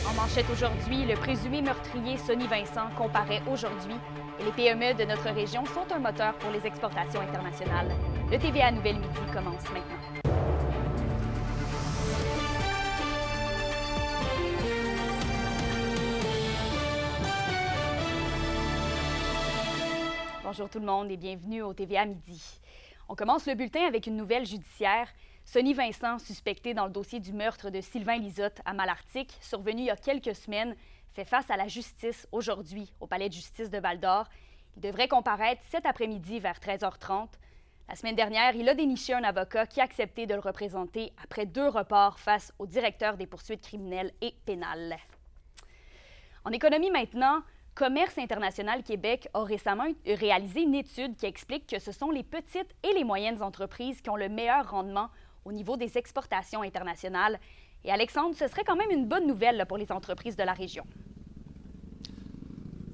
En manchette aujourd'hui, le présumé meurtrier Sonny Vincent comparaît aujourd'hui et les PME de notre région sont un moteur pour les exportations internationales. Le TVA Nouvelle Midi commence maintenant. Bonjour tout le monde et bienvenue au TVA Midi. On commence le bulletin avec une nouvelle judiciaire. Sonny Vincent, suspecté dans le dossier du meurtre de Sylvain Lizotte à Malartic, survenu il y a quelques semaines, fait face à la justice aujourd'hui au palais de justice de Val-d'Or. Il devrait comparaître cet après-midi vers 13h30. La semaine dernière, il a déniché un avocat qui a accepté de le représenter après 2 reports face au directeur des poursuites criminelles et pénales. En économie maintenant, Commerce international Québec a récemment réalisé une étude qui explique que ce sont les petites et les moyennes entreprises qui ont le meilleur rendement au niveau des exportations internationales. Et Alexandre, ce serait quand même une bonne nouvelle pour les entreprises de la région.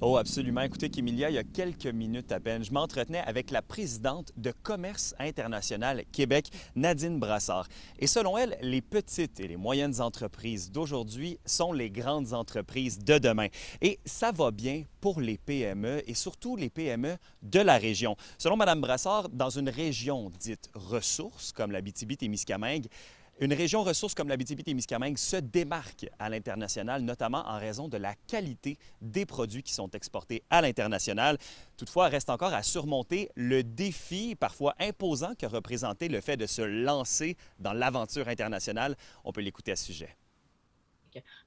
Oh, absolument. Écoutez, Kémilia, il y a quelques minutes à peine, je m'entretenais avec la présidente de Commerce international Québec, Nadine Brassard. Et selon elle, les petites et les moyennes entreprises d'aujourd'hui sont les grandes entreprises de demain. Et ça va bien pour les PME et surtout les PME de la région. Selon Mme Brassard, dans une région dite ressources, comme l'Abitibi-Témiscamingue, une région ressource comme l'Abitibi-Témiscamingue se démarque à l'international, notamment en raison de la qualité des produits qui sont exportés à l'international. Toutefois, reste encore à surmonter le défi parfois imposant que représentait le fait de se lancer dans l'aventure internationale. On peut l'écouter à ce sujet.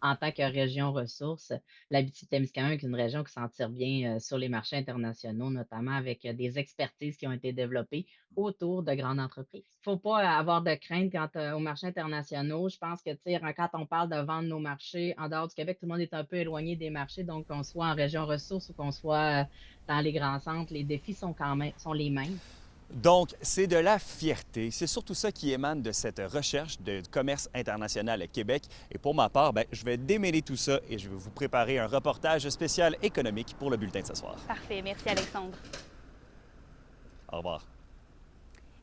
En tant que région ressource, l'Abitibi-Témiscamingue est une région qui s'en tire bien sur les marchés internationaux, notamment avec des expertises qui ont été développées autour de grandes entreprises. Il ne faut pas avoir de crainte quant aux marchés internationaux. Je pense que quand on parle de vendre nos marchés en dehors du Québec, tout le monde est un peu éloigné des marchés. Donc, qu'on soit en région ressource ou qu'on soit dans les grands centres, les défis sont quand même sont les mêmes. Donc, c'est de la fierté. C'est surtout ça qui émane de cette recherche de commerce international à Québec. Et pour ma part, je vais démêler tout ça et je vais vous préparer un reportage spécial économique pour le bulletin de ce soir. Parfait. Merci, Alexandre. Au revoir.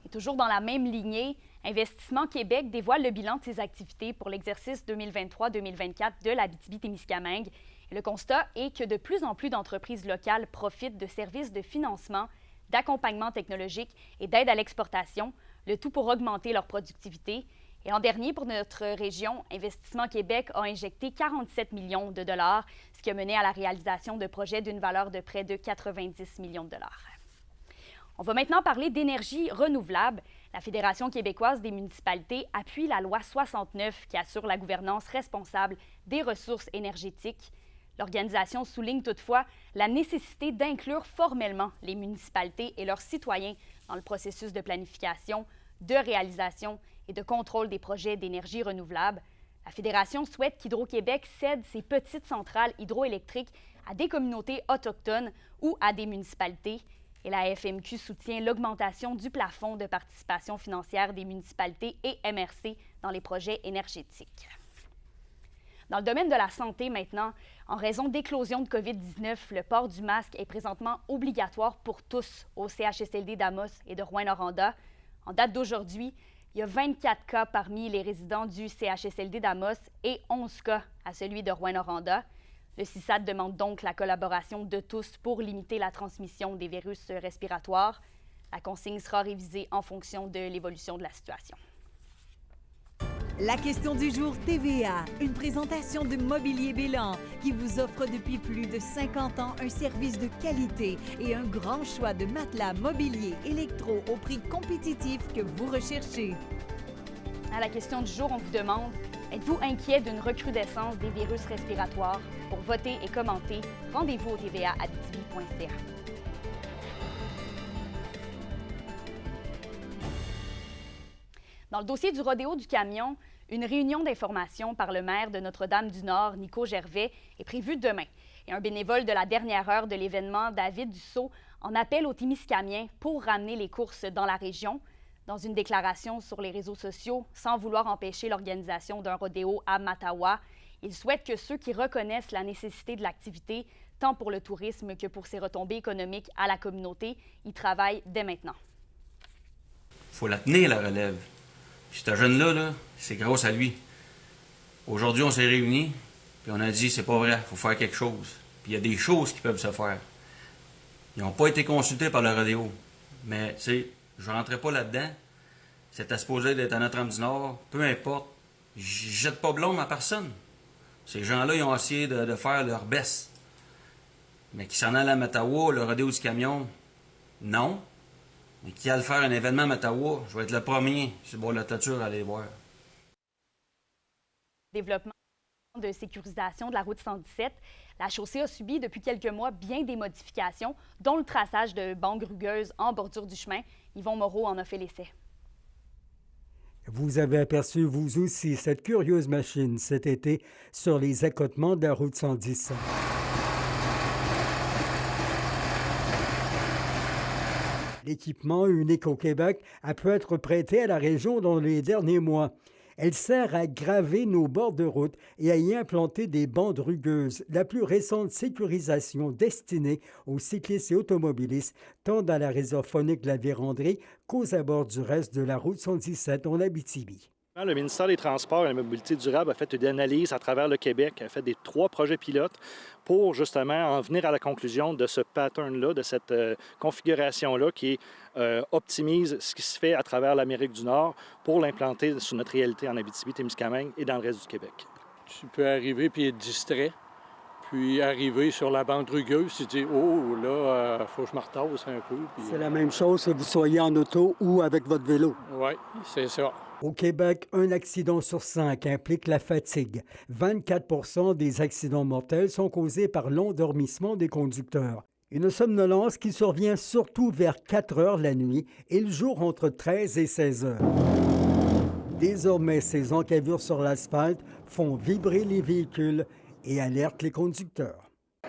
Et toujours dans la même lignée, Investissement Québec dévoile le bilan de ses activités pour l'exercice 2023-2024 de l'Abitibi-Témiscamingue. Et le constat est que de plus en plus d'entreprises locales profitent de services de financement, d'accompagnement technologique et d'aide à l'exportation, le tout pour augmenter leur productivité. Et l'an dernier, pour notre région, Investissement Québec a injecté 47 millions de dollars, ce qui a mené à la réalisation de projets d'une valeur de près de 90 millions de dollars. On va maintenant parler d'énergie renouvelable. La Fédération québécoise des municipalités appuie la loi 69 qui assure la gouvernance responsable des ressources énergétiques. L'organisation souligne toutefois la nécessité d'inclure formellement les municipalités et leurs citoyens dans le processus de planification, de réalisation et de contrôle des projets d'énergie renouvelable. La Fédération souhaite qu'Hydro-Québec cède ses petites centrales hydroélectriques à des communautés autochtones ou à des municipalités. Et la FMQ soutient l'augmentation du plafond de participation financière des municipalités et MRC dans les projets énergétiques. Dans le domaine de la santé maintenant, en raison d'éclosion de COVID-19, le port du masque est présentement obligatoire pour tous au CHSLD d'Amos et de Rouyn-Noranda. En date d'aujourd'hui, il y a 24 cas parmi les résidents du CHSLD d'Amos et 11 cas à celui de Rouyn-Noranda. Le CISAD demande donc la collaboration de tous pour limiter la transmission des virus respiratoires. La consigne sera révisée en fonction de l'évolution de la situation. La question du jour TVA, une présentation de Mobilier Bélan qui vous offre depuis plus de 50 ans un service de qualité et un grand choix de matelas, mobilier, électro au prix compétitif que vous recherchez. À la question du jour, on vous demande, êtes-vous inquiet d'une recrudescence des virus respiratoires? Pour voter et commenter, rendez-vous au tva@abitibi.ca. Dans le dossier du rodéo du camion, une réunion d'information par le maire de Notre-Dame-du-Nord, Nico Gervais, est prévue demain. Et un bénévole de la dernière heure de l'événement, David Dussault, en appelle aux Témiscamiens pour ramener les courses dans la région. Dans une déclaration sur les réseaux sociaux, sans vouloir empêcher l'organisation d'un rodéo à Mattawa, il souhaite que ceux qui reconnaissent la nécessité de l'activité, tant pour le tourisme que pour ses retombées économiques à la communauté, y travaillent dès maintenant. Il faut la tenir, la relève. Puis ce jeune-là, c'est grâce à lui. Aujourd'hui, on s'est réunis, Puis on a dit, c'est pas vrai, il faut faire quelque chose. Puis il y a des choses qui peuvent se faire. Ils n'ont pas été consultés par le rodéo. Mais, tu sais, je ne rentrais pas là-dedans. C'était supposé d'être à Notre-Dame-du-Nord. Peu importe. Je jette pas blâme à personne. Ces gens-là, ils ont essayé de faire leur baisse. Mais qui s'en allent à Mattawa, le rodéo du camion, non. Mais qui allent faire un événement à Mattawa, je vais être le premier sur le bord de la toiture à aller voir. Développement de sécurisation de la route 117, la chaussée a subi depuis quelques mois bien des modifications, dont le traçage de bandes rugueuses en bordure du chemin. Yvon Moreau en a fait l'essai. Vous avez aperçu, vous aussi, cette curieuse machine cet été sur les accotements de la route 117. L'équipement unique au Québec a pu être prêté à la région dans les derniers mois. Elle sert à graver nos bords de route et à y implanter des bandes rugueuses, la plus récente sécurisation destinée aux cyclistes et automobilistes, tant dans la réserve faunique de la Vérandrie qu'aux abords du reste de la route 117 en Abitibi. Le ministère des Transports et de la Mobilité durable a fait une analyse à travers le Québec, a fait des 3 projets pilotes pour justement en venir à la conclusion de ce pattern-là, de cette configuration-là qui optimise ce qui se fait à travers l'Amérique du Nord pour l'implanter sur notre réalité en Abitibi-Témiscamingue et dans le reste du Québec. Tu peux arriver puis être distrait, puis arriver sur la bande rugueuse, tu te dis « Oh, là, faut que je me retasse un peu. » C'est la même chose que vous soyez en auto ou avec votre vélo. Oui, c'est ça. Au Québec, 1 accident sur 5 implique la fatigue. 24 des accidents mortels sont causés par l'endormissement des conducteurs. Une somnolence qui survient surtout vers 4 heures la nuit et le jour entre 13 et 16 heures. Désormais, ces encavures sur l'asphalte font vibrer les véhicules et alertent les conducteurs.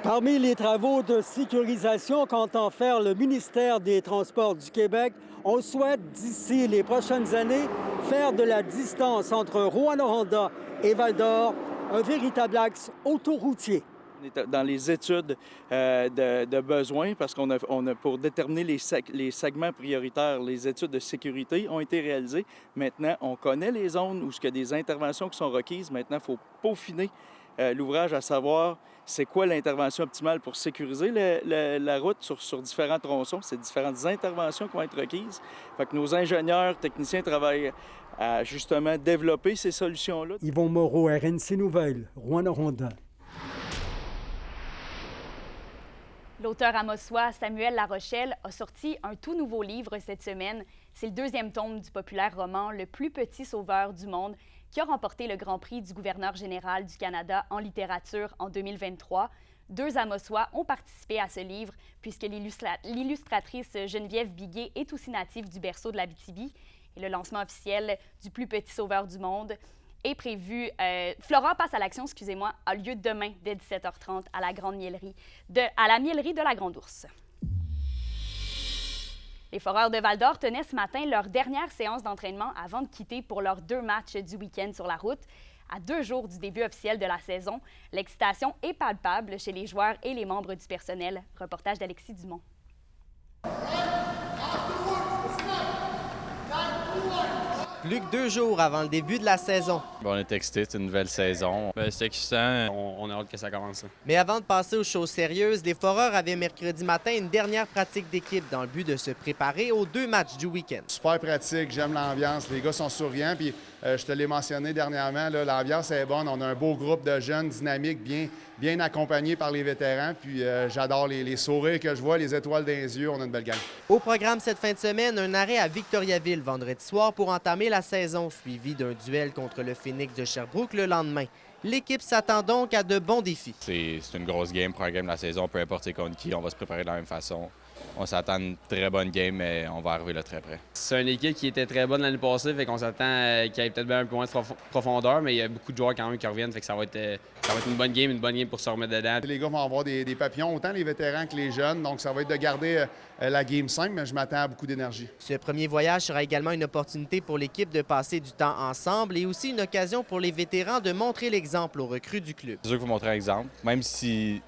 Parmi les travaux de sécurisation qu'entend faire le ministère des Transports du Québec, on souhaite d'ici les prochaines années faire de la distance entre Rouyn-Noranda et Val-d'Or un véritable axe autoroutier. On est dans les études de besoins parce qu'on a pour déterminer les segments prioritaires, les études de sécurité ont été réalisées. Maintenant, on connaît les zones où il y a des interventions qui sont requises. Maintenant, il faut peaufiner l'ouvrage à savoir c'est quoi l'intervention optimale pour sécuriser la route sur différents tronçons. C'est différentes interventions qui vont être requises. Fait que nos ingénieurs, techniciens travaillent à justement développer ces solutions-là. Yvon Moreau, RNC Nouvelles, Rouyn-Noranda. L'auteur amosois Samuel Larochelle a sorti un tout nouveau livre cette semaine. C'est le 2e tome du populaire roman Le plus petit sauveur du monde qui a remporté le Grand Prix du gouverneur général du Canada en littérature en 2023. 2 amosois ont participé à ce livre puisque l'illustratrice Geneviève Biguet est aussi native du berceau de l'Abitibi. Et le lancement officiel du plus petit sauveur du monde est prévu. Flora passe à l'action, excusez-moi, a lieu demain dès 17h30 à la miellerie de la Grande Ourse. Les Foreurs de Val-d'Or tenaient ce matin leur dernière séance d'entraînement avant de quitter pour leurs 2 matchs du week-end sur la route. À 2 jours du début officiel de la saison, l'excitation est palpable chez les joueurs et les membres du personnel. Reportage d'Alexis Dumont. Plus que 2 jours avant le début de la saison. On est excités, c'est une nouvelle saison. C'est excitant, on a hâte que ça commence. Mais avant de passer aux choses sérieuses, les Foreurs avaient mercredi matin une dernière pratique d'équipe dans le but de se préparer aux 2 matchs du week-end. Super pratique, j'aime l'ambiance, les gars sont souriants, puis je te l'ai mentionné dernièrement, l'ambiance est bonne, on a un beau groupe de jeunes dynamiques, bien accompagnés par les vétérans, puis j'adore les sourires que je vois, les étoiles dans les yeux, on a une belle gang. Au programme cette fin de semaine, un arrêt à Victoriaville vendredi soir pour entamer la saison, suivi d'un duel contre le Phoenix de Sherbrooke le lendemain. L'équipe s'attend donc à de bons défis. C'est une grosse game, première game de la saison, peu importe contre qui, on va se préparer de la même façon. On s'attend à une très bonne game, mais on va arriver là très près. C'est une équipe qui était très bonne l'année passée, fait qu'on s'attend qu'il y ait peut-être un peu moins de profondeur, mais il y a beaucoup de joueurs quand même qui reviennent, fait que ça va être une bonne game pour se remettre dedans. Les gars vont avoir des papillons, autant les vétérans que les jeunes, donc ça va être de garder la game simple, mais je m'attends à beaucoup d'énergie. Ce premier voyage sera également une opportunité pour l'équipe de passer du temps ensemble et aussi une occasion pour les vétérans de montrer l'exemple aux recrues du club. C'est sûr qu'il faut montrer un exemple, même si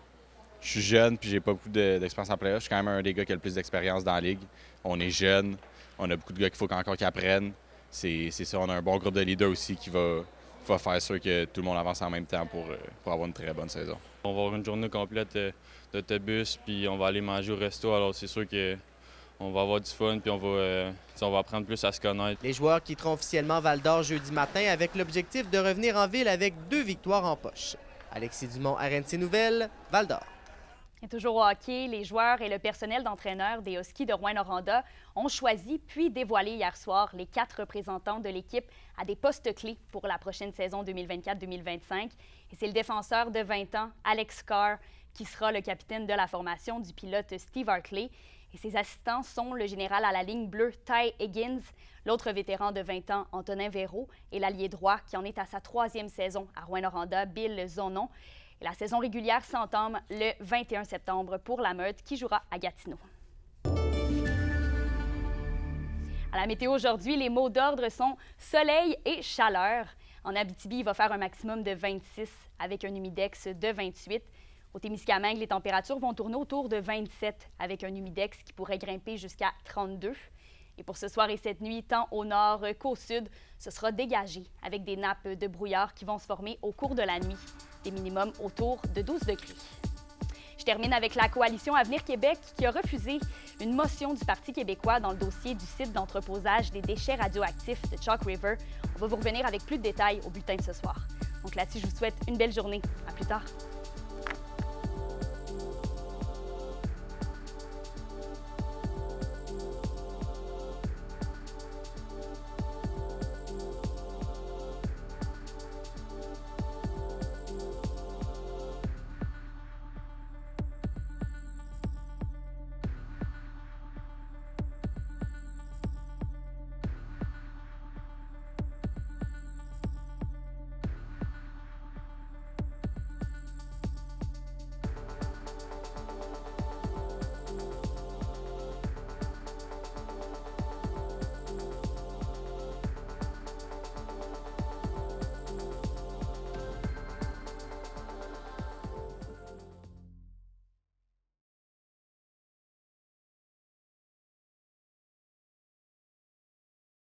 je suis jeune puis j'ai pas beaucoup d'expérience en play-off. Je suis quand même un des gars qui a le plus d'expérience dans la ligue. On est jeune, on a beaucoup de gars qu'il faut encore qu'ils apprennent. C'est ça, on a un bon groupe de leaders aussi qui va va faire sûr que tout le monde avance en même temps pour avoir une très bonne saison. On va avoir une journée complète d'autobus, puis on va aller manger au resto. Alors c'est sûr qu'on va avoir du fun, puis on va apprendre plus à se connaître. Les joueurs quitteront officiellement Val-d'Or jeudi matin avec l'objectif de revenir en ville avec 2 victoires en poche. Alexis Dumont, RNC Nouvelles, Val-d'Or. Et toujours au hockey, les joueurs et le personnel d'entraîneur des Huskies de Rouyn-Noranda ont choisi puis dévoilé hier soir les 4 représentants de l'équipe à des postes clés pour la prochaine saison 2024-2025. Et c'est le défenseur de 20 ans, Alex Carr, qui sera le capitaine de la formation du pilote Steve Hartley. Et ses assistants sont le général à la ligne bleue Ty Higgins, l'autre vétéran de 20 ans, Antonin Véraud, et l'allié droit qui en est à sa 3e saison à Rouyn-Noranda, Bill Zonon. Et la saison régulière s'entame le 21 septembre pour la Meute qui jouera à Gatineau. À la météo aujourd'hui, les mots d'ordre sont soleil et chaleur. En Abitibi, il va faire un maximum de 26 avec un humidex de 28. Au Témiscamingue, les températures vont tourner autour de 27 avec un humidex qui pourrait grimper jusqu'à 32. Et pour ce soir et cette nuit, tant au nord qu'au sud, ce sera dégagé avec des nappes de brouillard qui vont se former au cours de la nuit, des minimums autour de 12 degrés. Je termine avec la coalition Avenir Québec qui a refusé une motion du Parti québécois dans le dossier du site d'entreposage des déchets radioactifs de Chalk River. On va vous revenir avec plus de détails au bulletin de ce soir. Donc là-dessus, je vous souhaite une belle journée. À plus tard.